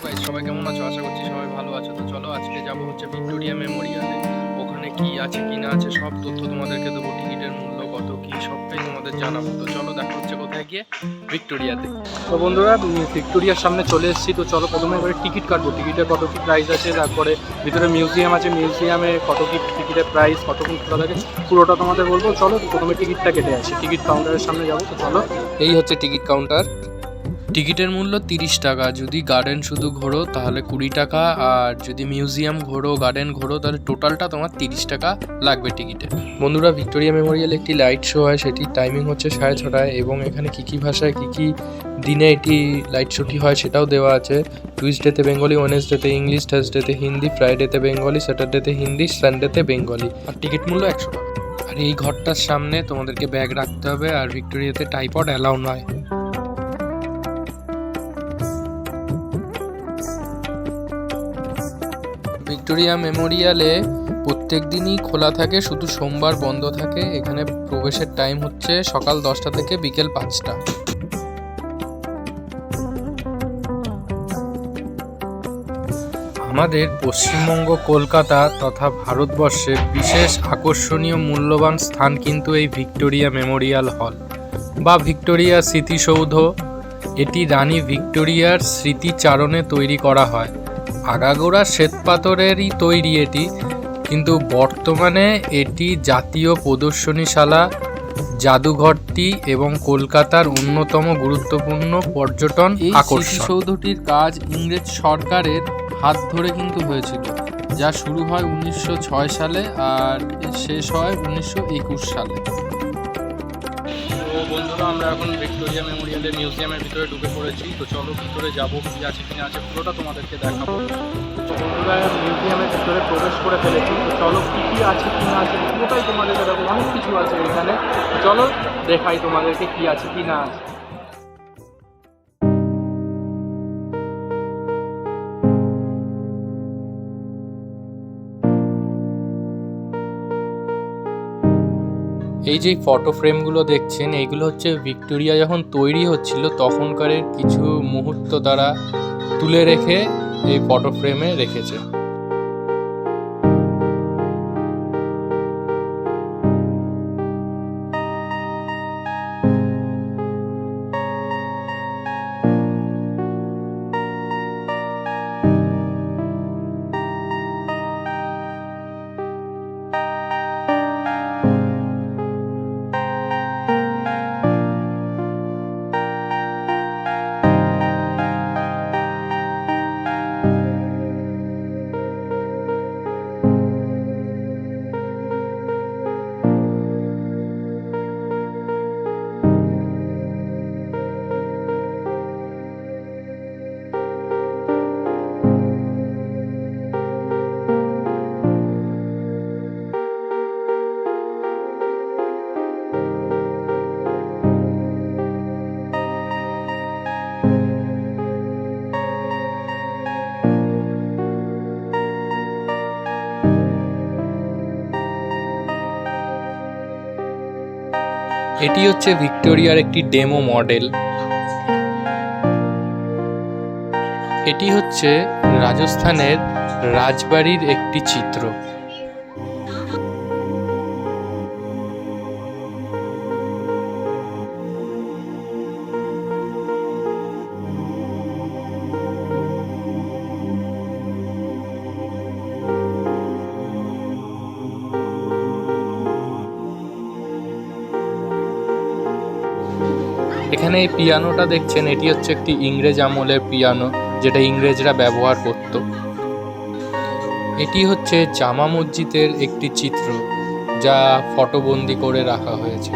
Guys, সবাই কেমন আছো? আশা করছি সবাই ভালো আছো। তো চলো আজকে যাবো হচ্ছে ভিক্টোরিয়া মেমোরিয়ালে। ওখানে কি আছে কি না আছে সব তথ্য তোমাদেরকে দেবো। টিকিটের মূল্য কত কি সবটাই তোমাদের জানাবো। তো চলো দেখা হচ্ছে কোথায় গিয়ে, ভিক্টোরিয়াতে। তো বন্ধুরা, ভিক্টোরিয়ার সামনে চলে এসেছি। তো চলো প্রথমে এবারে টিকিট কাটবো। টিকিটের কত কি প্রাইস আছে, তারপরে ভিতরে মিউজিয়াম আছে, মিউজিয়ামে কত কি টিকিটের প্রাইস, কতক্ষণ খোলা থাকে পুরোটা তোমাদের বলবো। চলো প্রথমে টিকিটটা কেটে আসি। টিকিট কাউন্টারের সামনে যাবো। তো চলো, এই হচ্ছে টিকিট কাউন্টার। টিকিটের মূল্য 30 টাকা। যদি গার্ডেন শুধু ঘোরো তাহলে 20 টাকা, আর যদি মিউজিয়াম ঘোরো, গার্ডেন ঘোরো, তাহলে টোটালটা তোমার 30 টাকা লাগবে টিকিটে। বন্ধুরা, ভিক্টোরিয়া মেমোরিয়াল একটি লাইট শো হয়, সেটির টাইমিং হচ্ছে 6:30, এবং এখানে কী কী ভাষায় কী কী দিনে এটি লাইট শোটি হয় সেটাও দেওয়া আছে। টুইসডেতে বেঙ্গলি, ওয়েনেসডেতে ইংলিশ, থার্সডেতে হিন্দি, ফ্রাইডেতে বেঙ্গলি, স্যাটারডেতে হিন্দি, সানডেতে বেঙ্গলি। আর টিকিট মূল্য 100 টাকা। আর এই ঘরটার সামনে তোমাদেরকে ব্যাগ রাখতে হবে, আর ভিক্টোরিয়াতে টাইপড অ্যালাউ নয়। ভিক্টোরিয়া মেমোরিয়ালে প্রত্যেক দিনই খোলা থাকে, শুধু সোমবার বন্ধ থাকে। এখানে প্রবেশের টাইম হচ্ছে সকাল 10টা থেকে বিকেল 5টা। আমাদের পশ্চিমবঙ্গ, কলকাতা তথা ভারতবর্ষের বিশেষ আকর্ষণীয় মূল্যবান স্থান কিন্তু এই ভিক্টোরিয়া মেমোরিয়াল হল বা ভিক্টোরিয়া স্মৃতিসৌধ। এটি রানী ভিক্টোরিয়ার স্মৃতিচারণে তৈরি করা হয়। আগাগোড়া শ্বেতপাথরেরই তৈরি এটি, কিন্তু বর্তমানে এটি জাতীয় প্রদর্শনীশালা, জাদুঘরটি এবং কলকাতার অন্যতম গুরুত্বপূর্ণ পর্যটন আকর্ষণ। স্মৃতিসৌধটির কাজ ইংরেজ সরকারের হাত ধরে কিন্তু হয়েছিল, যা শুরু হয় 1906 সালে আর শেষ হয় 1921 সালে। তো বন্ধুরা, আমরা এখন ভিক্টোরিয়া মেমোরিয়ালের মিউজিয়ামের ভিতরে ঢুকে পড়েছি। তো চলো ভিতরে যাবো, কি আছে কি না আছে পুরোটা তোমাদেরকে দেখাবো। তো বন্ধুরা, মিউজিয়ামের ভিতরে প্রবেশ করে ফেলেছি। তো চলো কি কি আছে কি না আছে পুরোটাই তোমাদেরকে দেখাবো। অনেক কিছু আছে এখানে, চলো দেখাই তোমাদেরকে কি আছে কি না আছে। এই যে ফটো ফ্রেমগুলো দেখছেন, এইগুলো হচ্ছে ভিক্টোরিয়া যখন তৈরি হচ্ছিল তখনকারের কিছু মুহূর্ত তারা তুলে রেখে এই ফটো ফ্রেমে রেখেছে। এটি হচ্ছে ভিক্টোরিয়ার একটি ডেমো মডেল। এটি হচ্ছে রাজস্থানের রাজবাড়ির একটি চিত্র। এখানে এই পিয়ানোটা দেখছেন, এটি হচ্ছে একটি ইংরেজ আমলের পিয়ানো, যেটা ইংরেজরা ব্যবহার করত। এটি হচ্ছে জামা মসজিদের একটি চিত্র, যা ফটোবন্দি করে রাখা হয়েছে।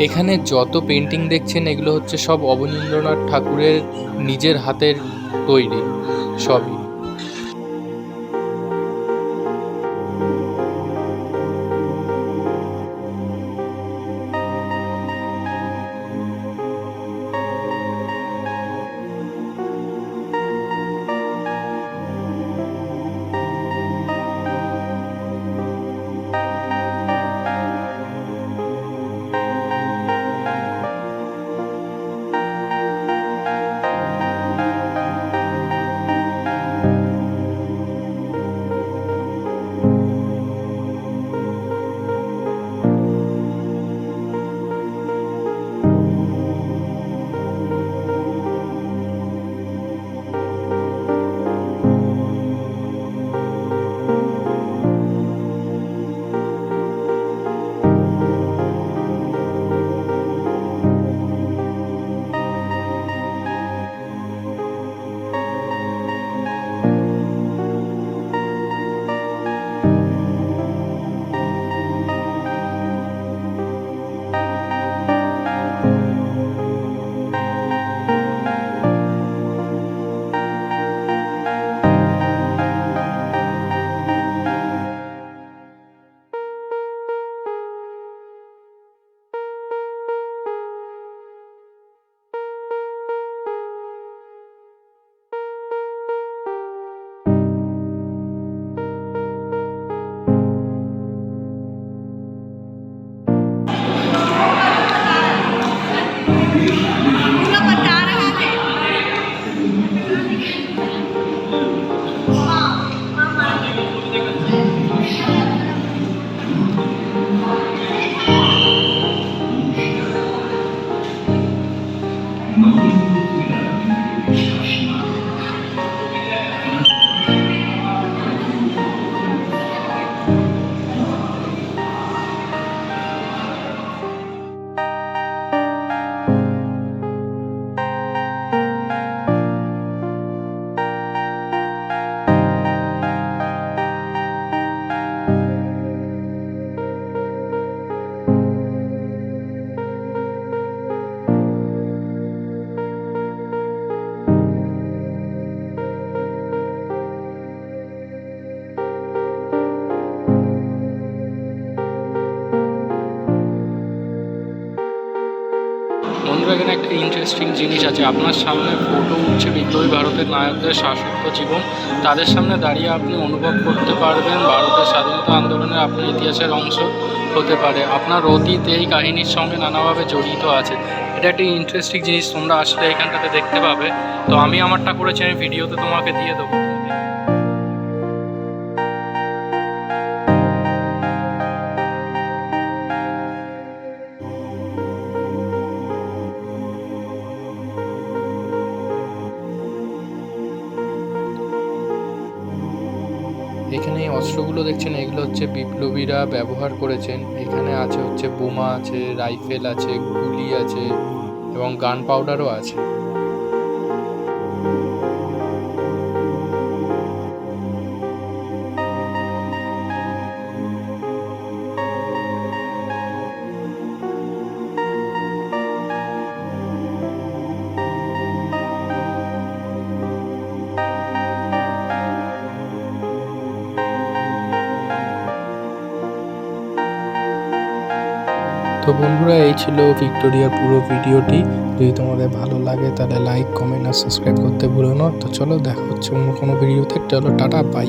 এখানে যত পেন্টিং দেখছেন এগুলো হচ্ছে সব অবনীন্দ্রনাথ ঠাকুরের নিজের হাতের তৈরি সবই। বন্ধুরা, এখানে একটা ইন্টারেস্টিং জিনিস আছে। আপনার সামনে ফটো উঠছে বিপ্লবী ভারতের নায়কদের শাসকত্ব জীবন। তাদের সামনে দাঁড়িয়ে আপনি অনুভব করতে পারবেন ভারতের স্বাধীনতা আন্দোলনের আপনার ইতিহাসের অংশ হতে পারে। আপনার অতীত এই কাহিনীর সঙ্গে নানাভাবে জড়িত আছে। এটা একটা ইন্টারেস্টিং জিনিস, তোমরা আসলে এখানটাতে দেখতে পাবে। তো আমি আমারটা করেছি, আমি ভিডিওতে তোমাকে দিয়ে দেবো। এখানে এই অস্ত্রগুলো দেখছেন, এগুলো হচ্ছে বিপ্লবীরা ব্যবহার করেছেন। এখানে আছে হচ্ছে বোমা আছে, রাইফেল আছে, গুলি আছে এবং গান পাউডারও আছে। তো বন্ধুরা, এই ছিল ভিক্টোরিয়ার পুরো ভিডিওটি। যদি তোমাদের ভালো লাগে তাহলে লাইক, কমেন্ট আর সাবস্ক্রাইব করতে ভুলো না। তো চলো দেখা হচ্ছে অন্য কোনো ভিডিওতে। চলো টাটা, বাই।